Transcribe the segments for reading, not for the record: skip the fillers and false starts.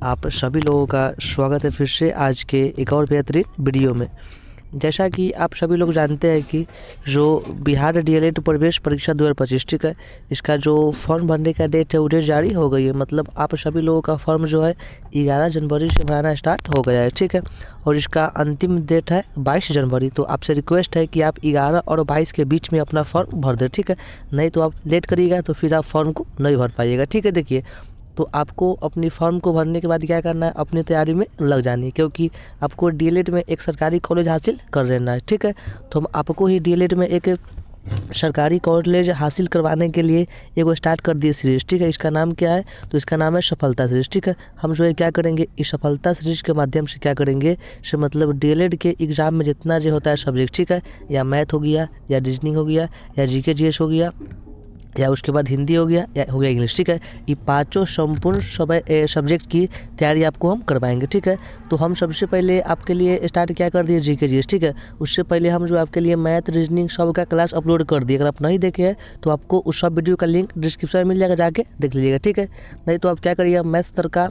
आप सभी लोगों का स्वागत है फिर से आज के एक और बेहतरीन वीडियो में। जैसा कि आप सभी लोग जानते हैं कि जो बिहार डीएलएड प्रवेश परीक्षा 2025 ठीक है, इसका जो फॉर्म भरने का डेट है वो डेट जारी हो गई है। मतलब आप सभी लोगों का फॉर्म जो है 11 जनवरी से भराना स्टार्ट हो गया है, ठीक है। और इसका अंतिम डेट है 22 जनवरी। तो आपसे रिक्वेस्ट है कि आप 11 और 22 के बीच में अपना फॉर्म भर दें, ठीक है। नहीं तो आप लेट करिएगा तो फिर आप फॉर्म को नहीं भर पाइएगा, ठीक है। देखिए, तो आपको अपनी फॉर्म को भरने के बाद क्या करना है, अपनी तैयारी में लग जानी है, क्योंकि आपको डीएलएड में एक सरकारी कॉलेज हासिल कर लेना है, ठीक है। तो हम आपको ही डीएलएड में एक सरकारी कॉलेज हासिल करवाने के लिए एगो स्टार्ट कर दिए सीरीज़, ठीक है। इसका नाम क्या है, तो इसका नाम है सफलता सीरीज़, ठीक है। हम जो है क्या करेंगे, इस सफलता सीरीज़ के माध्यम से क्या करेंगे से मतलब डीएलएड के एग्ज़ाम में जितना जो होता है सब्जेक्ट, ठीक है, या मैथ हो गया, या रीजनिंग हो गया, या जीके जीएस हो गया, या उसके बाद हिंदी हो गया, या हो गया इंग्लिश, ठीक है। ये पांचों संपूर्ण सब्जेक्ट की तैयारी आपको हम करवाएंगे, ठीक है। तो हम सबसे पहले आपके लिए स्टार्ट क्या कर दिए, जीके जीएस, ठीक है। उससे पहले हम जो आपके लिए मैथ रीजनिंग सब का क्लास अपलोड कर दिए। अगर आप नहीं देखे हैं तो आपको उस सब वीडियो का लिंक डिस्क्रिप्शन में मिल जाएगा, जाके देख लीजिएगा, ठीक है। नहीं तो आप क्या करिएगा, मैथ सर का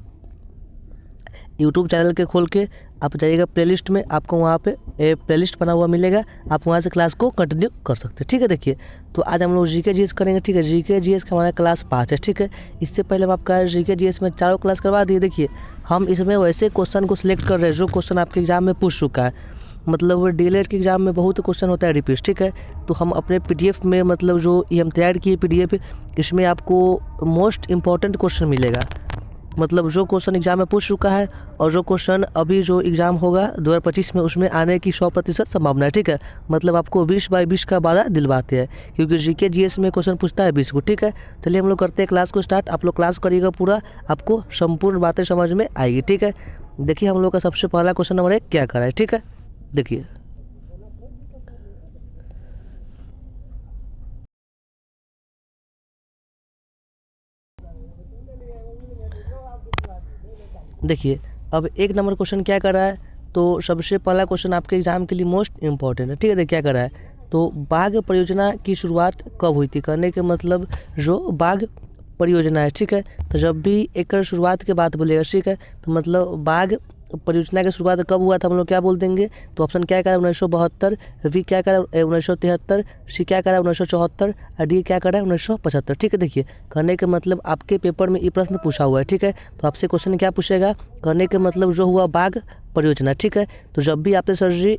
यूट्यूब चैनल के खोल के आप जाइएगा प्लेलिस्ट में, आपको वहाँ पे प्लेलिस्ट बना हुआ मिलेगा, आप वहाँ से क्लास को कंटिन्यू कर सकते हैं, ठीक है। देखिए, तो आज हम लोग जीके जीएस करेंगे, ठीक है। जीके जीएस का हमारा क्लास 5 है, ठीक है। इससे पहले हम आपका जीके जीएस में चारों क्लास करवा दिए। देखिए, हम इसमें वैसे क्वेश्चन को सिलेक्ट कर रहे हैं जो क्वेश्चन आपके एग्जाम में पूछ चुका है। मतलब डीएलएड के एग्जाम में बहुत क्वेश्चन होता है रिपीट, ठीक है। तो हम अपने पीडीएफ में मतलब जो ये हम तैयार किए पीडीएफ, इसमें आपको मोस्ट इम्पॉर्टेंट क्वेश्चन मिलेगा। मतलब जो क्वेश्चन एग्जाम में पूछ चुका है और जो क्वेश्चन अभी जो एग्ज़ाम होगा 2025 में उसमें आने की 100% संभावना है, ठीक है। मतलब आपको 20/20 का वादा दिलवाते हैं, क्योंकि जीके जीएस में क्वेश्चन पूछता है 20 को, ठीक है। चलिए हम लोग करते हैं क्लास को स्टार्ट। आप लोग क्लास करिएगा पूरा, आपको संपूर्ण बातें समझ में आएगी, ठीक है। देखिए, हम लोग का सबसे पहला क्वेश्चन नंबर 1 क्या करा है, ठीक है। देखिए, देखिए अब 1 नंबर क्वेश्चन क्या कर रहा है, तो सबसे पहला क्वेश्चन आपके एग्जाम के लिए मोस्ट इंपॉर्टेंट है, ठीक है। देखिए क्या कर रहा है, तो बाघ परियोजना की शुरुआत कब हुई थी, करने के मतलब जो बाघ परियोजना है, ठीक है। तो जब भी एक शुरुआत की बात बोलेगा, ठीक है, तो मतलब बाघ परियोजना की शुरुआत कब हुआ था, हम लोग क्या बोल देंगे। तो ऑप्शन क्या करा, 1972, वी क्या करा 1973, सी क्या करा 1974, और डी क्या करा 1975, ठीक है। देखिए, करने के मतलब आपके पेपर में ये प्रश्न पूछा हुआ है, ठीक है। तो आपसे क्वेश्चन क्या पूछेगा, करने के मतलब जो हुआ बाघ परियोजना, ठीक है। तो जब भी आपसे सर जी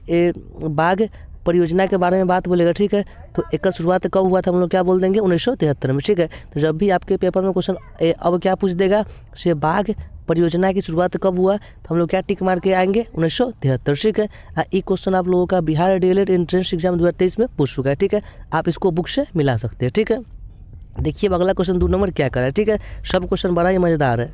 बाघ परियोजना के बारे में बात बोलेगा, ठीक है, तो एक का शुरुआत कब हुआ था, हम लोग क्या बोल देंगे 1973 में, ठीक है। तो जब भी आपके पेपर में क्वेश्चन अब क्या पूछ देगा, से बाघ परियोजना की शुरुआत कब हुआ, तो हम लोग क्या टिक मार के आएंगे 1973, ठीक है। ये क्वेश्चन आप लोगों का बिहार डीएलएड एंट्रेंस एग्जाम 2023 में पूछ चुका है, ठीक है। आप इसको बुक से मिला सकते हैं, ठीक है। देखिए, अब अगला क्वेश्चन 2 नंबर क्या कर रहा है, ठीक है। सब क्वेश्चन बड़ा ही मज़ेदार है।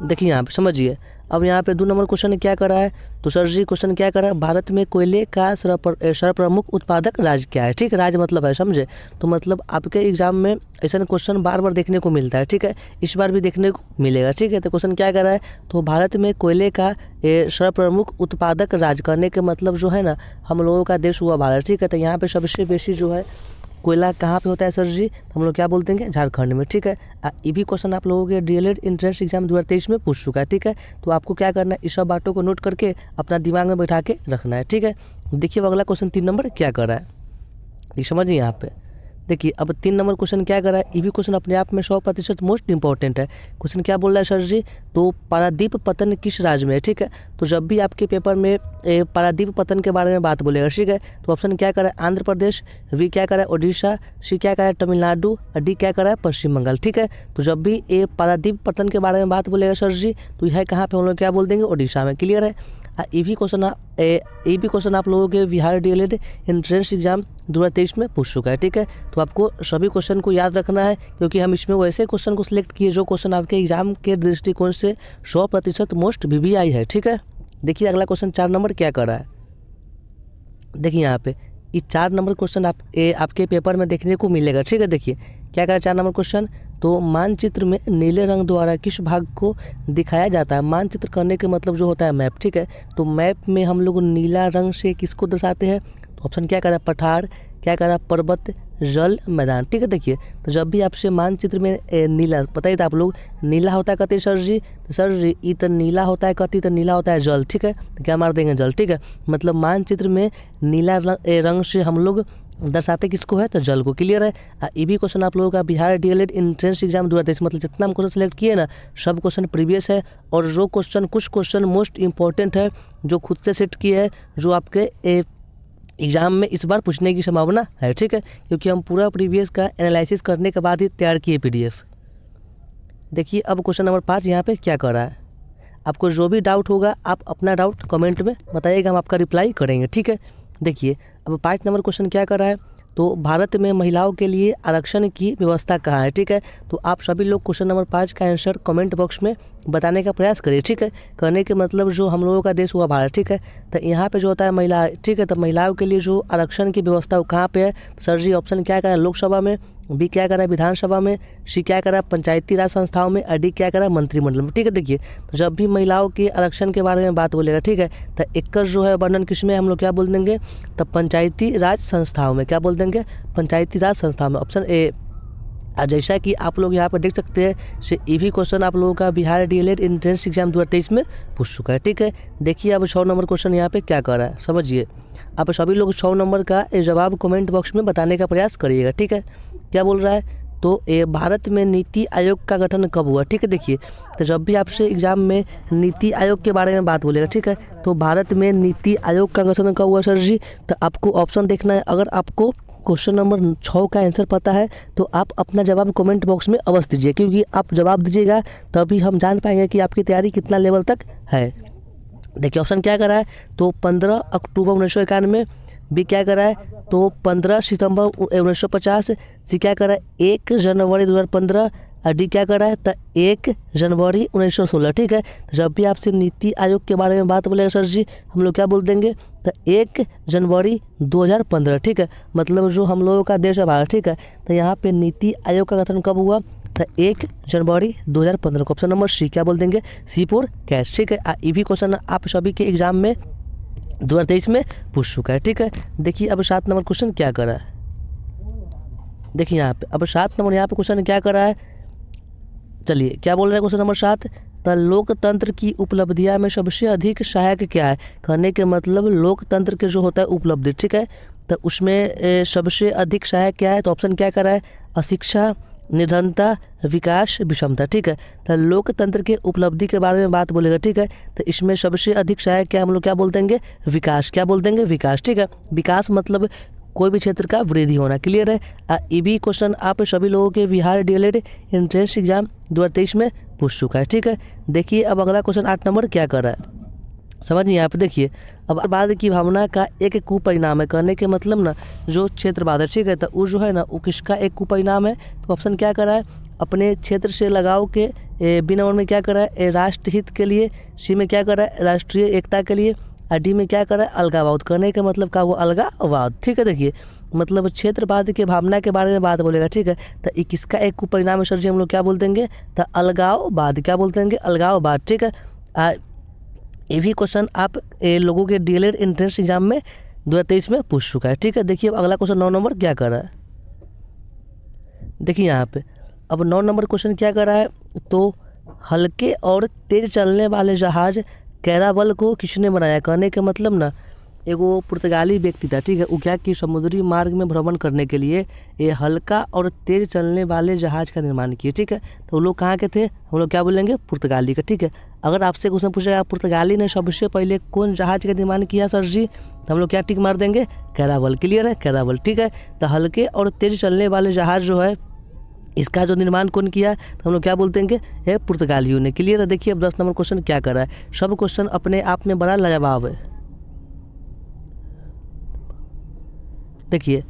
देखिए यहाँ पे समझिए, अब यहाँ पे 2 नंबर क्वेश्चन क्या कर रहा है, तो सर जी क्वेश्चन क्या कर रहा है, भारत में कोयले का सर्वप्रमुख उत्पादक राज्य क्या है, ठीक है। राज्य मतलब है, समझे। तो मतलब आपके एग्जाम में ऐसा क्वेश्चन बार बार देखने को मिलता है, ठीक है। इस बार भी देखने को मिलेगा, ठीक है। तो क्वेश्चन क्या कर रहा है, तो भारत में कोयले का सर्वप्रमुख उत्पादक राज्य, करने के मतलब जो है ना, हम लोगों का देश हुआ भारत, ठीक है। तो यहाँ पे सबसे बेसी जो है कोयला कहाँ पे होता है सर जी, तो हम लोग क्या बोलते हैं, झारखंड में, ठीक है। ये भी क्वेश्चन आप लोगों के डीएलएड एंट्रेंस एग्जाम 2023 में पूछ चुका है, ठीक है। तो आपको क्या करना है, इस सब बातों को नोट करके अपना दिमाग में बैठा के रखना है, ठीक है। देखिए अगला क्वेश्चन 3 नंबर क्या कर रहा है, ये समझिए यहाँ पे। देखिए, अब 3 नंबर क्वेश्चन क्या कर रहा है, ये भी क्वेश्चन अपने आप में 100% मोस्ट इंपॉर्टेंट है। क्वेश्चन क्या बोल रहा है सर जी, तो पारादीप पतन किस राज्य में है, ठीक है। तो जब भी आपके पेपर में पारादीप पतन के बारे में बात बोलेगा, ठीक है, तो ऑप्शन क्या करा है, आंध्र प्रदेश, वी क्या करा है उड़ीसा, सी क्या करा है तमिलनाडु, और डी क्या करा है पश्चिम बंगाल, ठीक है। तो जब भी ये पारादीप पतन के बारे में बात बोलेगा सर जी, तो यह कहाँ पे हम लोग क्या बोल देंगे, उड़ीसा में, क्लियर है। ये भी क्वेश्चन आप लोगों के बिहार डीएलएड एंट्रेंस एग्जाम 2023 में पूछ चुका है, ठीक है। तो आपको सभी क्वेश्चन को याद रखना है, क्योंकि हम इसमें वैसे क्वेश्चन को सिलेक्ट किए जो क्वेश्चन आपके एग्जाम के दृष्टिकोण से 100% मोस्ट वीवीआई है, ठीक है। देखिए अगला क्वेश्चन 4 नंबर क्या कर रहा है, देखिए यहाँ पे ये 4 नंबर क्वेश्चन आपके पेपर में देखने को मिलेगा, ठीक है। देखिए क्या करा 4 नंबर क्वेश्चन, तो मानचित्र में नीले रंग द्वारा किस भाग को दिखाया जाता है। मानचित्र करने के मतलब जो होता है मैप, ठीक है। तो मैप में हम लोग नीला रंग से किसको दर्शाते हैं, तो ऑप्शन क्या करा, पठार, क्या करा पर्वत, जल मैदान। ठीक है, देखिए तो जब भी आपसे मानचित्र में नीला बताइए तो आप लोग नीला होता है कहते सर जी, तो सर जी ई तो नीला होता है कहती तो नीला होता है जल। ठीक है, तो क्या मार देंगे जल। ठीक है, मतलब मानचित्र में नीला रंग से हम लोग दर्शाते किसको है तो जल को। क्लियर है। ये भी क्वेश्चन आप लोगों का बिहार डीएलएड एंट्रेंस एग्जाम 2023 मतलब जितना हम क्वेश्चन सेलेक्ट किए ना सब क्वेश्चन प्रीवियस है, और जो क्वेश्चन कुछ क्वेश्चन मोस्ट इंपॉर्टेंट है जो खुद से सेट किए हैं जो आपके एग्जाम में इस बार पूछने की संभावना है। ठीक है, क्योंकि हम पूरा प्रीवियस का एनालिसिस करने के बाद ही तैयार किए पीडीएफ। देखिए अब क्वेश्चन नंबर 5 यहाँ पे क्या कर रहा है। आपको जो भी डाउट होगा आप अपना डाउट कमेंट में बताइएगा, हम आपका रिप्लाई करेंगे। ठीक है, देखिए अब 5 नंबर क्वेश्चन क्या कर रहा है, तो भारत में महिलाओं के लिए आरक्षण की व्यवस्था कहाँ है। ठीक है, तो आप सभी लोग क्वेश्चन नंबर 5 का आंसर कमेंट बॉक्स में बताने का प्रयास करिए। ठीक है, करने के मतलब जो हम लोगों का देश हुआ भारत। ठीक है, तो यहाँ पे जो होता है महिला। ठीक है, तो महिलाओं के लिए जो आरक्षण की व्यवस्था वो कहाँ पे है, तो सर जी ऑप्शन क्या करा है लोकसभा में, बी क्या करा है विधानसभा में, सी क्या करा है पंचायती राज संस्थाओं में, और डी क्या करा है मंत्रिमंडल में। ठीक है, देखिए तो जब भी महिलाओं के आरक्षण के बारे में बात बोलेगा, ठीक है, तो एक जो है वर्णन किसमें हम लोग क्या बोल देंगे, तो पंचायती राज संस्थाओं में। क्या बोल देंगे, पंचायती राज संस्थाओं में, ऑप्शन ए। जैसा कि आप लोग यहाँ पर देख सकते हैं से ये भी क्वेश्चन आप लोगों का बिहार डीएलएड एंट्रेंस एग्जाम 2023 में पूछ चुका है। ठीक है, देखिए अब 6 नंबर क्वेश्चन यहाँ पे क्या कर रहा है समझिए। आप सभी लोग 6 नंबर का जवाब कमेंट बॉक्स में बताने का प्रयास करिएगा। ठीक है, क्या बोल रहा है, तो भारत में नीति आयोग का गठन कब हुआ। ठीक है, देखिए तो जब भी आपसे एग्जाम में नीति आयोग के बारे में बात बोलेगा, ठीक है, तो भारत में नीति आयोग का गठन कब हुआ सर जी, तो आपको ऑप्शन देखना है। अगर आपको क्वेश्चन नंबर 6 का आंसर पता है तो आप अपना जवाब कमेंट बॉक्स में अवश्य दीजिए, क्योंकि आप जवाब दीजिएगा तभी हम जान पाएंगे कि आपकी तैयारी कितना लेवल तक है। देखिए ऑप्शन क्या करा है, तो 15 अक्टूबर 1991, बी क्या करा है, तो 15 सितंबर 1950, सी क्या करा है 1 जनवरी 2015, और डी क्या करा है तो 1 जनवरी 1916। ठीक है, तो जब भी आपसे नीति आयोग के बारे में बात बोलेगा सर जी हम लोग क्या बोल देंगे, तो 1 जनवरी 2015। ठीक है, मतलब जो हम लोगों का देश है भारत। ठीक है, तो यहाँ पे नीति आयोग का गठन कब हुआ, तो 1 जनवरी 2015 को ऑप्शन नंबर सी क्या बोल देंगे, सी फॉर कैट। ठीक है, ये भी क्वेश्चन आप सभी के एग्जाम में 2023 में पूछ चुका है। ठीक है, देखिए अब 7 नंबर क्वेश्चन क्या कर रहा है। देखिए यहाँ पे अब 7 नंबर यहाँ पे क्वेश्चन क्या कर रहा है, चलिए क्या बोल रहे हैं क्वेश्चन नंबर 7, तो लोकतंत्र की उपलब्धियां में सबसे अधिक सहायक क्या है। कहने के मतलब लोकतंत्र के जो होता है उपलब्धि। ठीक है, तो उसमें सबसे अधिक सहायक क्या है, तो ऑप्शन क्या कर रहा है, अशिक्षा, निर्धनता, विकास, विषमता। ठीक है, तो लोकतंत्र के उपलब्धि के बारे में बात बोलेगा। ठीक है, तो इसमें सबसे अधिक सहायक क्या हम लोग क्या बोल देंगे, विकास। क्या बोल देंगे, विकास। ठीक है, विकास मतलब कोई भी क्षेत्र का वृद्धि होना। क्लियर है। ये भी क्वेश्चन आप सभी लोगों के बिहार डीएलएड एंट्रेंस एग्जाम 2023 में पूछ चुका है। ठीक है, देखिए अब अगला क्वेश्चन 8 नंबर क्या कर रहा है समझिए। यहाँ पे देखिए अब बाद की भावना का एक कुपरिणाम है। कहने के मतलब ना जो क्षेत्रवाद है, ठीक है, तो वो जो है ना वो किसका एक कुपरिणाम है, तो ऑप्शन क्या कर रहा है, अपने क्षेत्र से लगाव के, बी नंबर में क्या कर रहा है, राष्ट्र हित के लिए, सी में क्या कर रहा है, राष्ट्रीय एकता के लिए, और डी में क्या कर रहा है, अलगाववाद। करने का मतलब क्या हुआ, अलगाववाद। ठीक है, देखिए मतलब क्षेत्रवाद के भावना के बारे में बात बोलेगा। ठीक है, तो ये किसका एक कुपरिणाम है सर जी हम लोग क्या बोल देंगे, तो अलगाववाद। क्या बोल देंगे, अलगाववाद। ठीक है, ये भी क्वेश्चन आप लोगों के डीएलएड एंट्रेंस एग्जाम में 2023 में पूछ चुका है। ठीक है, देखिए अब अगला क्वेश्चन 9 नंबर क्या कर रहा है। देखिए यहाँ पे अब 9 नंबर क्वेश्चन क्या कर रहा है, तो हल्के और तेज चलने वाले जहाज कैरावल को किसने बनाया। कहने के मतलब ना एगो पुर्तगाली व्यक्ति था। ठीक है, वो क्या कि समुद्री मार्ग में भ्रमण करने के लिए ये हल्का और तेज चलने वाले जहाज का निर्माण किए। ठीक है, तो वो लोग कहाँ के थे, हम लोग क्या बोलेंगे, पुर्तगाली का। ठीक है, अगर आपसे क्वेश्चन पूछेगा पुर्तगाली ने सबसे पहले कौन जहाज का निर्माण किया सर जी, तो हम लोग क्या टिक मार देंगे, कैरावल। क्लियर है, कैरावल। ठीक है, तो हल्के और तेज चलने वाले जहाज जो है इसका जो निर्माण कौन किया, तो हम लोग क्या बोलते हैं कि पुर्तगालियों ने। क्लियर है। देखिए अब 10 नंबर क्वेश्चन क्या कर रहा है, सब क्वेश्चन अपने आप में बड़ा लाजवाब है। देखिए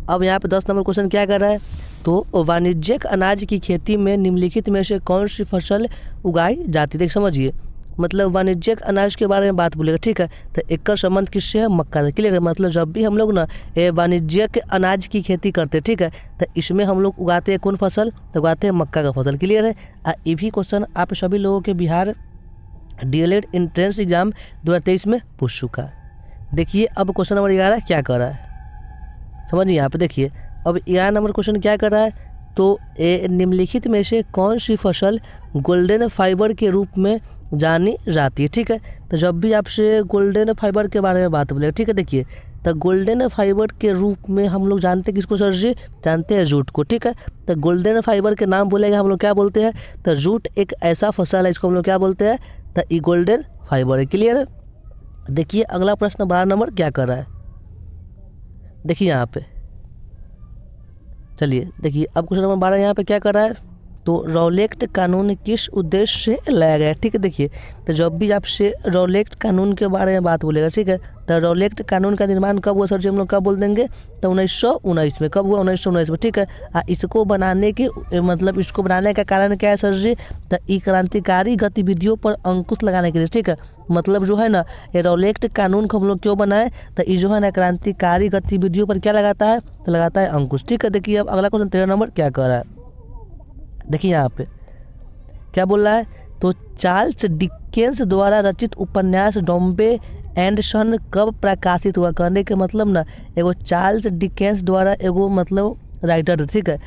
अब यहाँ पे 10 नंबर क्वेश्चन क्या कर रहा है, तो वाणिज्यिक अनाज की खेती में निम्नलिखित में से कौन सी फसल उगाई जाती है। देख समझिए मतलब वाणिज्यिक अनाज के बारे में बात बोलेगा। ठीक है, तो एक संबंध किससे है, मक्का से। क्लियर है, मतलब जब भी हम लोग ना वाणिज्यिक अनाज की खेती करते हैं, ठीक है, तो इसमें हम लोग उगाते हैं कौन फसल, तो उगाते हैं मक्का का फसल। क्लियर है। ये भी क्वेश्चन आप सभी लोगों के बिहार डीएलएड एंट्रेंस एग्जाम 2023 में पूछ चुका है। देखिए अब क्वेश्चन नंबर 11 क्या कर रहा है समझिए। यहाँ पे देखिए अब 11 नंबर क्वेश्चन क्या कर रहा है, तो निम्नलिखित में से कौन सी फसल गोल्डन फाइबर के रूप में जानी जाती है। ठीक है, तो जब भी आपसे गोल्डन फाइबर के बारे में बात बोलेगा, ठीक है, देखिए तो गोल्डन फाइबर के रूप में हम लोग जानते हैं किसको सर जी, जानते हैं जूट को। ठीक है, तो गोल्डन फाइबर के नाम बोलेगा हम लोग क्या बोलते हैं, तो जूट एक ऐसा फसल है इसको हम लोग क्या बोलते हैं, तो ये गोल्डन फाइबर है। क्लियर है। देखिए अगला प्रश्न 12 नंबर क्या कर रहा है, देखिए यहाँ पे, चलिए देखिए अब क्वेश्चन नंबर 12 यहाँ पे क्या कर रहा है, तो रॉलेक्ट कानून किस उद्देश्य से लाया गया है। ठीक है, देखिए तो जब भी आपसे रॉलेक्ट कानून के बारे में बात बोलेगा, ठीक है, तो रॉलेक्ट कानून का निर्माण कब हुआ सर जी, हम लोग कब बोल देंगे, तो 1919 में। कब हुआ, 1919 में। ठीक है, इसको बनाने के मतलब इसको बनाने का कारण क्या है सर जी, तो ई क्रांतिकारी गतिविधियों पर अंकुश लगाने के लिए। ठीक है, मतलब जो है ना ये रॉलेक्ट कानून को हम लोग क्यों बनाए, तो ये जो है ना क्रांतिकारी गतिविधियों पर क्या लगाता है, तो लगाता है अंकुश। ठीक है, देखिए अब अगला क्वेश्चन 13 नंबर क्या कर रहा है, देखिए यहाँ पे क्या बोल रहा है, तो चार्ल्स डिकेंस द्वारा रचित उपन्यास डॉम्बे एंड सन कब प्रकाशित हुआ। कहने के मतलब ना एगो चार्ल्स डिकेंस द्वारा एगो मतलब राइटर थे, ठीक है,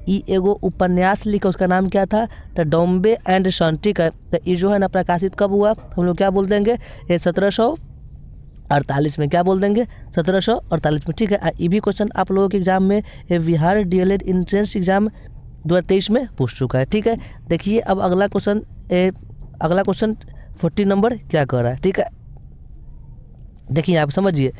ई एगो उपन्यास लिखा, उसका नाम क्या था, तो डॉम्बे एंड सन। ठीक है, तो ये जो है ना प्रकाशित कब हुआ, हम लोग क्या बोल देंगे, ये 1748 में। क्या बोल देंगे, 1748 में। ठीक है, ये भी क्वेश्चन आप लोगों के एग्जाम में बिहार डीएलएड एंट्रेंस एग्जाम 2023 में पूछ चुका है। ठीक है, देखिए अब अगला क्वेश्चन 40 नंबर क्या कर रहा है। ठीक है, देखिए आप समझिए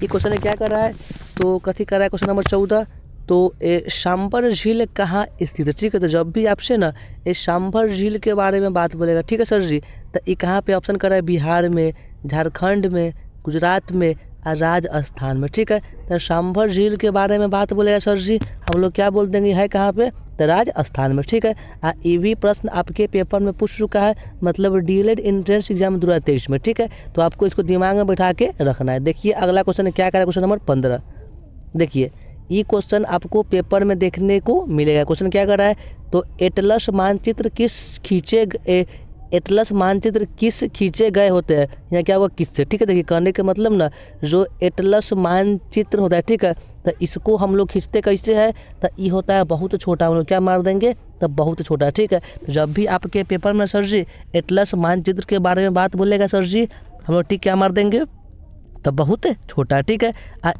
ये क्वेश्चन क्या कर रहा है, तो कथी कर रहा है, क्वेश्चन नंबर 14, तो सांभर झील कहाँ स्थित है। ठीक है, तो जब भी आपसे ना ये सांभर झील के बारे में बात बोलेगा, ठीक है सर जी, तो ये कहाँ पे ऑप्शन कर रहा है, बिहार में, झारखंड में, गुजरात में और राजस्थान में। ठीक है, तो सांभर झील के बारे में बात बोलेगा सर जी, हम लोग क्या बोल देंगे, है कहाँ पे, तो राजस्थान में। ठीक है, ये भी प्रश्न आपके पेपर में पूछ चुका है, मतलब डीएलएड एंट्रेंस एग्जाम 2023 में। ठीक है, तो आपको इसको दिमाग में बैठा के रखना है। देखिए अगला क्वेश्चन क्या करें, क्वेश्चन नंबर 15, देखिए ये क्वेश्चन आपको पेपर में देखने को मिलेगा। क्वेश्चन क्या कर रहा है, तो एटलस मानचित्र किस खींचे गए होते हैं, यहाँ क्या होगा, किससे। ठीक है, देखिए कहने के मतलब ना जो एटलस मानचित्र होता है, ठीक है, तो इसको हम लोग खींचते कैसे है, तो ये होता है बहुत छोटा, हम लोग क्या मार देंगे, तो बहुत छोटा। ठीक है, जब भी आपके पेपर में सर जी एटलस मानचित्र के बारे में बात बोलेगा सर जी, हम लोग ठीक क्या मार देंगे, तो बहुत छोटा। ठीक है,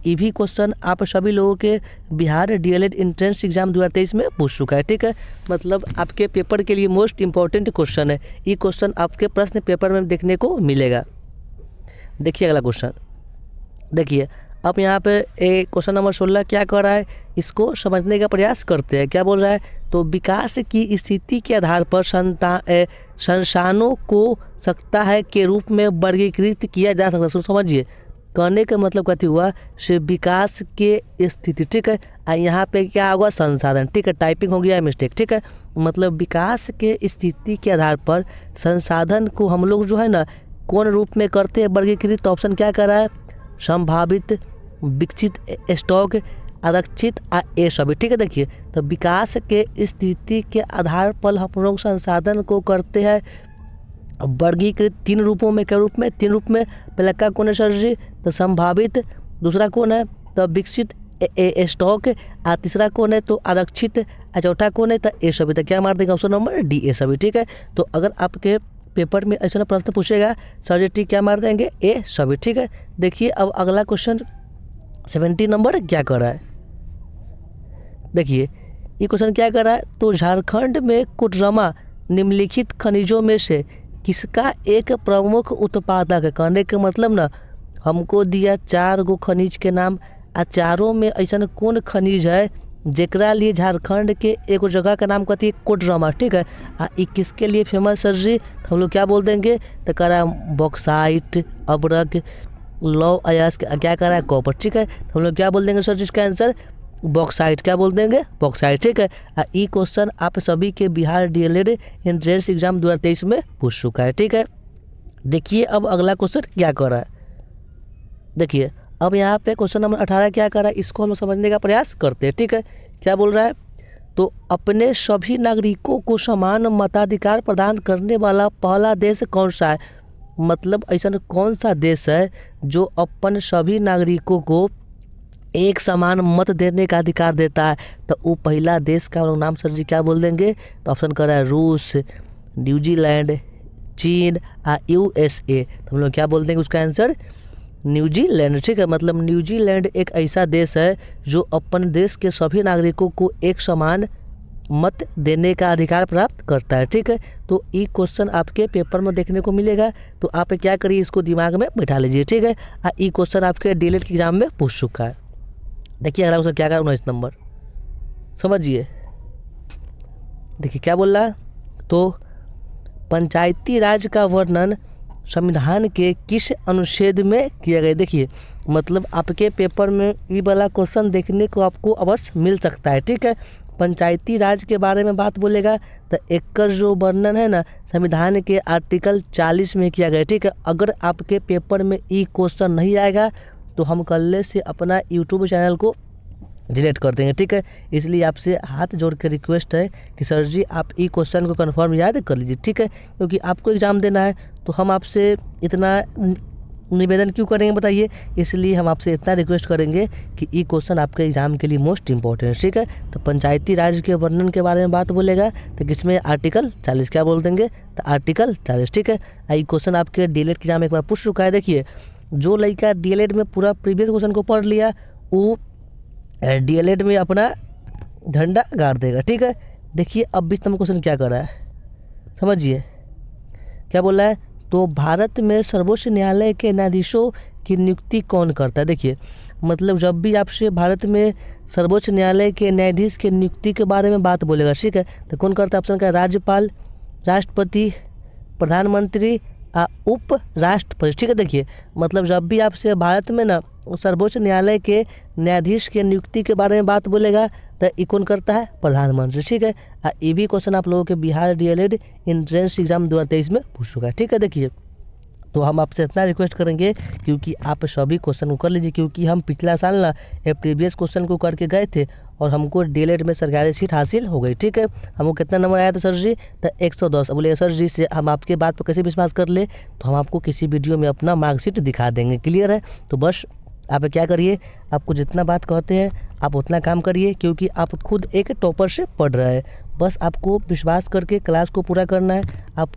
ये भी क्वेश्चन आप सभी लोगों के बिहार डीएलएड एंट्रेंस एग्जाम 2023 में पूछ चुका है। ठीक है, मतलब आपके पेपर के लिए मोस्ट इंपॉर्टेंट क्वेश्चन है, ये क्वेश्चन आपके प्रश्न पेपर में देखने को मिलेगा। देखिए अगला क्वेश्चन, देखिए अब यहाँ पे क्वेश्चन नंबर 16 क्या कर रहा है, इसको समझने का प्रयास करते हैं। क्या बोल रहा है, तो विकास की स्थिति के आधार पर संस्थानों को सत्ता है के रूप में वर्गीकृत किया जा सकता है। समझिए कहने का मतलब कथी हुआ, से विकास के स्थिति। ठीक है, यहाँ पे क्या होगा, संसाधन। ठीक है, टाइपिंग हो गया मिस्टेक। ठीक है, मतलब विकास के स्थिति के आधार पर संसाधन को हम लोग जो है ना कौन रूप में करते हैं वर्गीकृत, तो ऑप्शन क्या कर रहा है, संभावित, विकसित, स्टॉक, आरक्षित, ये सभी। ठीक है, देखिए तो विकास के स्थिति के आधार पर हम लोग संसाधन को करते हैं वर्गीकृत 3 रूपों में। क्या रूप में, 3 रूप में। पहला का कौन है सर जी, तो संभावित, दूसरा कौन है, तो विकसित, स्टॉक, तीसरा कौन है, तो आरक्षित, चौथा कौन है, तो ये सभी। तो क्या मार देंगे, ऑप्शन नंबर डी, ये सभी। ठीक है, तो अगर आपके पेपर में ऐसा प्रश्न पूछेगा सर जी ठीक क्या मार देंगे, ए सभी। ठीक है, देखिए अब अगला क्वेश्चन 17 नंबर क्या कर रहा है, देखिए ये क्वेश्चन क्या कर रहा है, तो झारखंड में कोडरमा निम्नलिखित खनिजों में से किसका एक प्रमुख उत्पादक है। कहने के मतलब ना हमको दिया 4 गो खनिज के नाम, चारों में ऐसा कौन खनिज है जेकरा लिए झारखंड के एगो जगह का नाम कहती है कोडरमा। ठीक है, ये किसके लिए फेमस सर जी, तो हम लोग क्या बोल देंगे, तो कह रहा है बॉक्साइट, अब्रक, लौ अयस्क, क्या कर रहा है, कॉपर। ठीक है, तो हम लोग क्या बोल देंगे सर जी, इसका आंसर बॉक्साइट। क्या बोल देंगे, बॉक्साइट। ठीक है, ये क्वेश्चन आप सभी के बिहार डीएलएड एंट्रेंस एग्जाम 2023 में पूछ चुका है। ठीक है, देखिए अब अगला क्वेश्चन क्या कर रहा है, देखिए अब यहाँ पे क्वेश्चन नंबर 18 क्या कर रहा है, इसको हम समझने का प्रयास करते हैं। ठीक है, क्या बोल रहा है, तो अपने सभी नागरिकों को समान मताधिकार प्रदान करने वाला पहला देश कौन सा है। मतलब ऐसा कौन सा देश है जो अपन सभी नागरिकों को एक समान मत देने का अधिकार देता है, तो वो पहला देश का हम लोग नाम सर जी क्या बोल देंगे? तो ऑप्शन कर रहा है रूस, न्यूजीलैंड, चीन, USA। तो हम लोग क्या बोल देंगे उसका आंसर? न्यूजीलैंड। ठीक है, मतलब न्यूजीलैंड एक ऐसा देश है जो अपन देश के सभी नागरिकों को एक समान मत देने का अधिकार प्राप्त करता है। ठीक है, तो ये क्वेश्चन आपके पेपर में देखने को मिलेगा, तो आप क्या करिए, इसको दिमाग में बैठा लीजिए। ठीक है, ये क्वेश्चन आपके डीएलएड के एग्जाम में पूछ चुका है। देखिए अगला क्वेश्चन क्या कर 19 नंबर, समझिए। देखिए क्या बोल रहा है, तो पंचायती राज का वर्णन संविधान के किस अनुच्छेद में किया गया? देखिए मतलब आपके पेपर में ये वाला क्वेश्चन देखने को आपको अवश्य मिल सकता है। ठीक है, पंचायती राज के बारे में बात बोलेगा तो एक जो वर्णन है ना संविधान के आर्टिकल 40 में किया गया। ठीक है, अगर आपके पेपर में ये क्वेश्चन नहीं आएगा तो हम कल से अपना यूट्यूब चैनल को डिलीट कर देंगे। ठीक है, इसलिए आपसे हाथ जोड़ के रिक्वेस्ट है कि सर जी आप ई क्वेश्चन को कंफर्म याद कर लीजिए। ठीक है, क्योंकि आपको एग्ज़ाम देना है तो हम आपसे इतना निवेदन क्यों करेंगे बताइए, इसलिए हम आपसे इतना रिक्वेस्ट करेंगे कि ई क्वेश्चन आपके एग्जाम के लिए मोस्ट इंपॉर्टेंट है। ठीक है, तो पंचायती राज के वर्णन के बारे में बात बोलेगा तो किसमें? आर्टिकल 40। क्या बोल देंगे? तो आर्टिकल 40। ठीक है, ये क्वेश्चन आपके डीएलएड के एग्जाम एक बार पूछ चुका है। देखिए जो लड़का डीएलएड में पूरा प्रीवियस क्वेश्चन को पढ़ लिया वो डीएलएड में अपना झंडा गाड़ देगा। ठीक है, देखिए अब 20 नंबर क्वेश्चन क्या कर रहा है, समझिए क्या बोल रहा है, तो भारत में सर्वोच्च न्यायालय के न्यायाधीशों की नियुक्ति कौन करता है? देखिए मतलब जब भी आपसे भारत में सर्वोच्च न्यायालय के न्यायाधीश के नियुक्ति के बारे में बात बोलेगा, ठीक है, तो कौन करता है? ऑप्शन का राज्यपाल, राष्ट्रपति, प्रधानमंत्री, उप राष्ट्रपति। ठीक है, देखिए मतलब जब भी आपसे भारत में ना सर्वोच्च न्यायालय के न्यायाधीश के नियुक्ति के बारे में बात बोलेगा तो ये कौन करता है? प्रधानमंत्री। ठीक है, ये भी क्वेश्चन आप लोगों के बिहार डीएलएड एंट्रेंस एग्जाम 2023 में पूछ चुका है। ठीक है, देखिए तो हम आपसे इतना रिक्वेस्ट करेंगे क्योंकि आप सभी क्वेश्चन को कर लीजिए, क्योंकि हम पिछला साल ना प्रीवियस क्वेश्चन को करके गए थे और हमको डीएलएड में सरकारी सीट हासिल हो गई। ठीक है, हमको कितना नंबर आया था सर जी? तो 110। बोले सर जी से हम आपके बात पर कैसे विश्वास कर ले, तो हम आपको किसी वीडियो में अपना मार्कशीट दिखा देंगे। क्लियर है? तो बस आप क्या करिए, आपको जितना बात कहते हैं आप उतना काम करिए, क्योंकि आप खुद एक टॉपर से पढ़ रहे हैं। बस आपको विश्वास करके क्लास को पूरा करना है। आप